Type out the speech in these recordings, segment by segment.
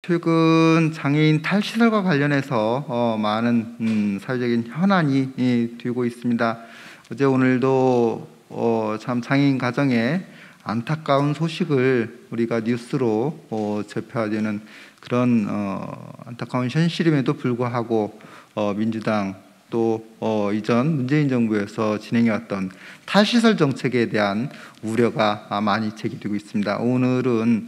최근 장애인 탈시설과 관련해서 많은 사회적인 현안이 되고 있습니다. 어제 오늘도 참 장애인 가정에 안타까운 소식을 우리가 뉴스로 접해야 되는 그런 안타까운 현실임에도 불구하고 민주당 또 이전 문재인 정부에서 진행해왔던 탈시설 정책에 대한 우려가 많이 제기되고 있습니다. 오늘은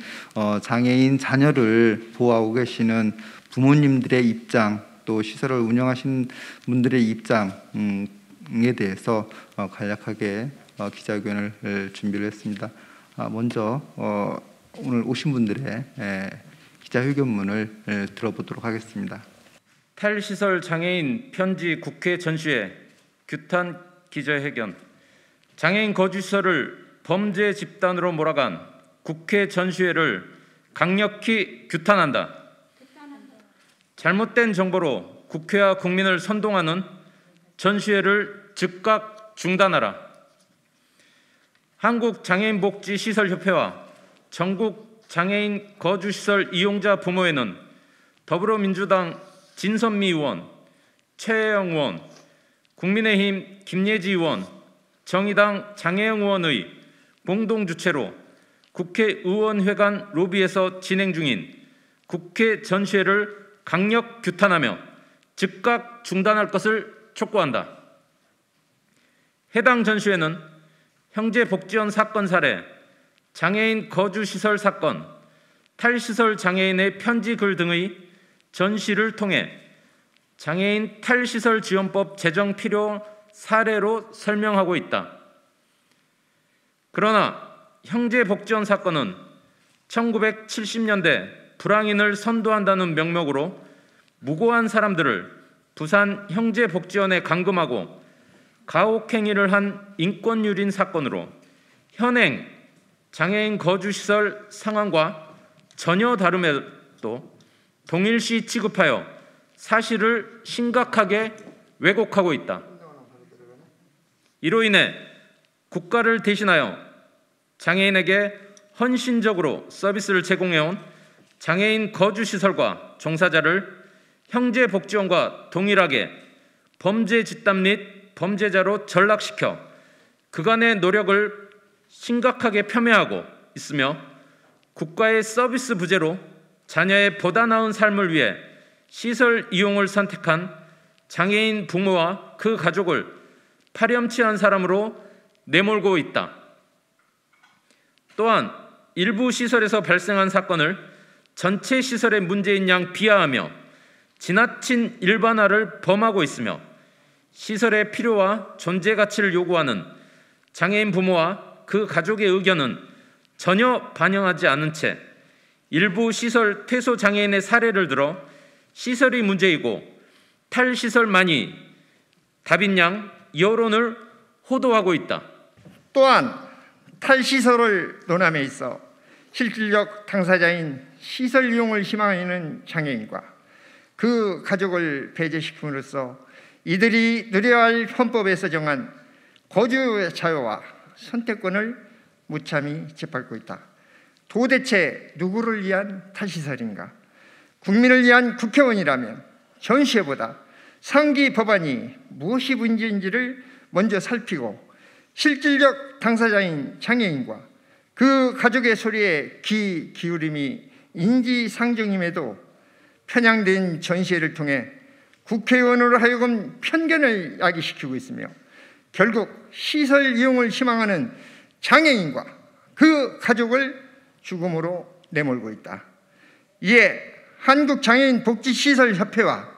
장애인 자녀를 보호하고 계시는 부모님들의 입장, 또 시설을 운영하시는 분들의 입장에 대해서 간략하게 기자회견을 준비를 했습니다. 먼저 오늘 오신 분들의 기자회견문을 들어보도록 하겠습니다. 탈시설 장애인 편지 국회 전시회 규탄 기자회견. 장애인 거주시설을 범죄 집단으로 몰아간 국회 전시회를 강력히 규탄한다. 잘못된 정보로 국회와 국민을 선동하는 전시회를 즉각 중단하라. 한국장애인복지시설협회와 전국장애인 거주시설 이용자 부모회는 더불어민주당 진선미 의원, 최혜영 의원, 국민의힘 김예지 의원, 정의당 장혜영 의원의 공동주최로 국회의원회관 로비에서 진행 중인 국회 전시회를 강력 규탄하며 즉각 중단할 것을 촉구한다. 해당 전시회는 형제복지원 사건 사례, 장애인 거주시설 사건, 탈시설 장애인의 편지 글 등의 전시를 통해 장애인 탈시설 지원법 제정 필요 사례로 설명하고 있다. 그러나 형제복지원 사건은 1970년대 불황인을 선도한다는 명목으로 무고한 사람들을 부산 형제복지원에 감금하고 가혹행위를 한 인권유린 사건으로 현행 장애인 거주시설 상황과 전혀 다름에도 동일시 취급하여 사실을 심각하게 왜곡하고 있다. 이로 인해 국가를 대신하여 장애인에게 헌신적으로 서비스를 제공해온 장애인 거주시설과 종사자를 형제복지원과 동일하게 범죄 집단 및 범죄자로 전락시켜 그간의 노력을 심각하게 폄훼하고 있으며 국가의 서비스 부재로 자녀의 보다 나은 삶을 위해 시설 이용을 선택한 장애인 부모와 그 가족을 파렴치한 사람으로 내몰고 있다. 또한 일부 시설에서 발생한 사건을 전체 시설의 문제인 양 비하하며 지나친 일반화를 범하고 있으며 시설의 필요와 존재 가치를 요구하는 장애인 부모와 그 가족의 의견은 전혀 반영하지 않은 채 일부 시설 퇴소 장애인의 사례를 들어 시설이 문제이고 탈시설만이 답인 양 여론을 호도하고 있다. 또한 탈시설을 논함에 있어 실질적 당사자인 시설 이용을 희망하는 장애인과 그 가족을 배제시킴으로써 이들이 누려야 할 헌법에서 정한 거주의 자유와 선택권을 무참히 짓밟고 있다. 도대체 누구를 위한 탈시설인가? 국민을 위한 국회의원이라면 전시회보다 상기 법안이 무엇이 문제인지를 먼저 살피고 실질적 당사자인 장애인과 그 가족의 소리에 귀 기울임이 인지상정임에도 편향된 전시회를 통해 국회의원으로 하여금 편견을 야기시키고 있으며 결국 시설 이용을 희망하는 장애인과 그 가족을 죽음으로 내몰고 있다. 이에 한국장애인복지시설협회와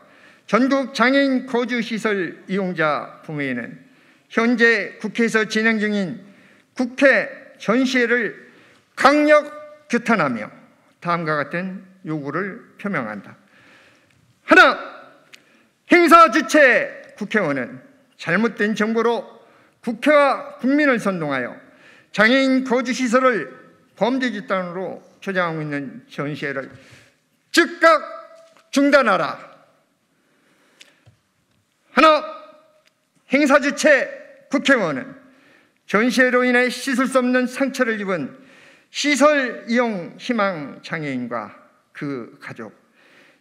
전국장애인 거주시설 이용자 부모회는 현재 국회에서 진행 중인 국회 전시회를 강력 규탄하며 다음과 같은 요구를 표명한다. 하나, 행사 주최 국회의원은 잘못된 정보로 국회와 국민을 선동하여 장애인 거주시설을 범죄 집단으로 조장하고 있는 전시회를 즉각 중단하라. 하나, 행사 주최 국회의원은 전시회로 인해 씻을 수 없는 상처를 입은 시설 이용 희망 장애인과 그 가족,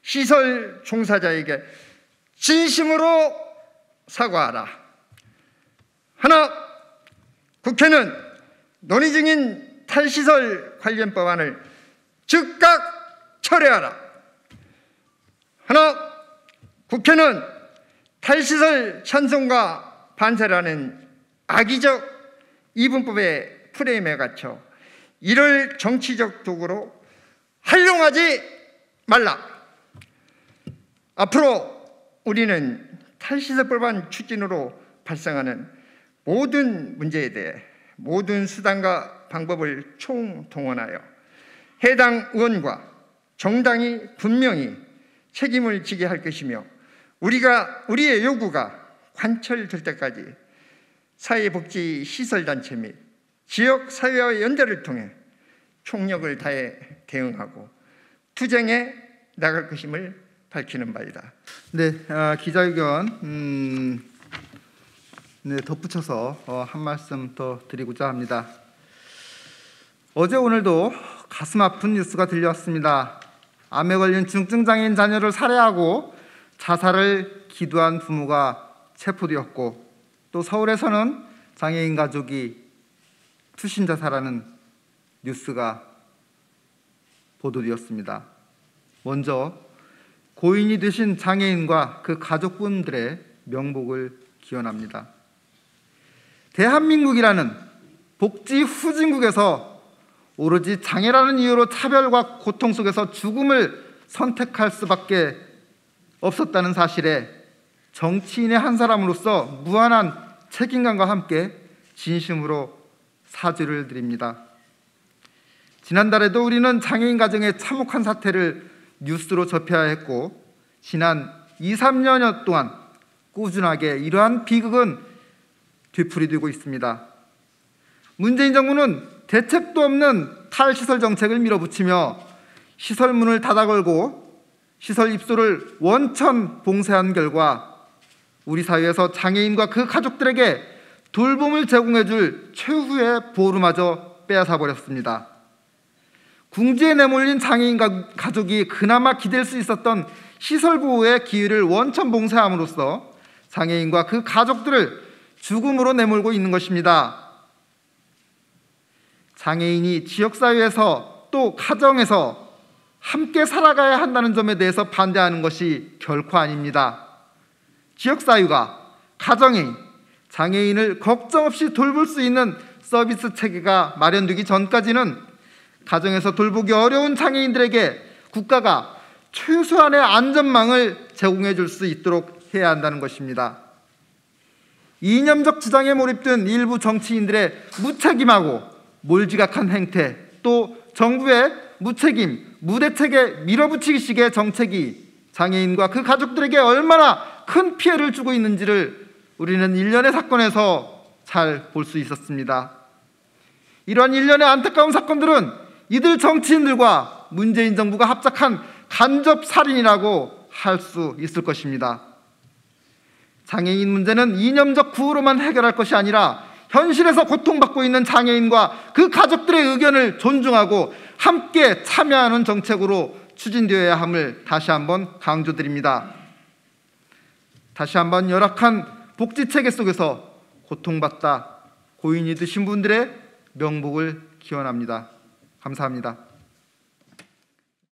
시설 종사자에게 진심으로 사과하라. 하나, 국회는 논의 중인 탈시설 관련 법안을 즉각 철회하라. 하나, 국회는 탈시설 찬성과 반대라는 악의적 이분법의 프레임에 갇혀 이를 정치적 도구로 활용하지 말라. 앞으로 우리는 탈시설 법안 추진으로 발생하는 모든 문제에 대해 모든 수단과 방법을 총동원하여 해당 의원과 정당이 분명히 책임을 지게 할 것이며, 우리의 요구가 관철될 때까지 사회복지시설단체 및 지역사회와 연대를 통해 총력을 다해 대응하고 투쟁해 나갈 것임을 밝히는 바이다. 네, 기자회견 덧붙여서 한 말씀 더 드리고자 합니다. 어제 오늘도 가슴 아픈 뉴스가 들려왔습니다. 암에 걸린 중증장애인 자녀를 살해하고 자살을 기도한 부모가 체포되었고, 또 서울에서는 장애인 가족이 투신 자살하는 뉴스가 보도되었습니다. 먼저 고인이 되신 장애인과 그 가족분들의 명복을 기원합니다. 대한민국이라는 복지 후진국에서 오로지 장애라는 이유로 차별과 고통 속에서 죽음을 선택할 수밖에 없었다는 사실에 정치인의 한 사람으로서 무한한 책임감과 함께 진심으로 사죄를 드립니다. 지난달에도 우리는 장애인 가정의 참혹한 사태를 뉴스로 접해야 했고, 지난 2, 3년 동안 꾸준하게 이러한 비극은 되풀이되고 있습니다. 문재인 정부는 대책도 없는 탈시설 정책을 밀어붙이며 시설 문을 닫아걸고 시설 입소를 원천 봉쇄한 결과 우리 사회에서 장애인과 그 가족들에게 돌봄을 제공해줄 최후의 보루마저 빼앗아 버렸습니다. 궁지에 내몰린 장애인 가족이 그나마 기댈 수 있었던 시설 보호의 기회를 원천 봉쇄함으로써 장애인과 그 가족들을 죽음으로 내몰고 있는 것입니다. 장애인이 지역사회에서 또 가정에서 함께 살아가야 한다는 점에 대해서 반대하는 것이 결코 아닙니다. 지역사회가 가정인, 장애인을 걱정 없이 돌볼 수 있는 서비스 체계가 마련되기 전까지는 가정에서 돌보기 어려운 장애인들에게 국가가 최소한의 안전망을 제공해 줄 수 있도록 해야 한다는 것입니다. 이념적 주장에 몰입된 일부 정치인들의 무책임하고 몰지각한 행태, 또 정부의 무책임, 무대책에 밀어붙이기식의 정책이 장애인과 그 가족들에게 얼마나 큰 피해를 주고 있는지를 우리는 일련의 사건에서 잘 볼 수 있었습니다. 이러한 일련의 안타까운 사건들은 이들 정치인들과 문재인 정부가 합작한 간접 살인이라고 할 수 있을 것입니다. 장애인 문제는 이념적 구호로만 해결할 것이 아니라 현실에서 고통받고 있는 장애인과 그 가족들의 의견을 존중하고 함께 참여하는 정책으로 추진되어야 함을 다시 한번 강조드립니다. 다시 한번 열악한 복지체계 속에서 고통받다 고인이 되신 분들의 명복을 기원합니다. 감사합니다.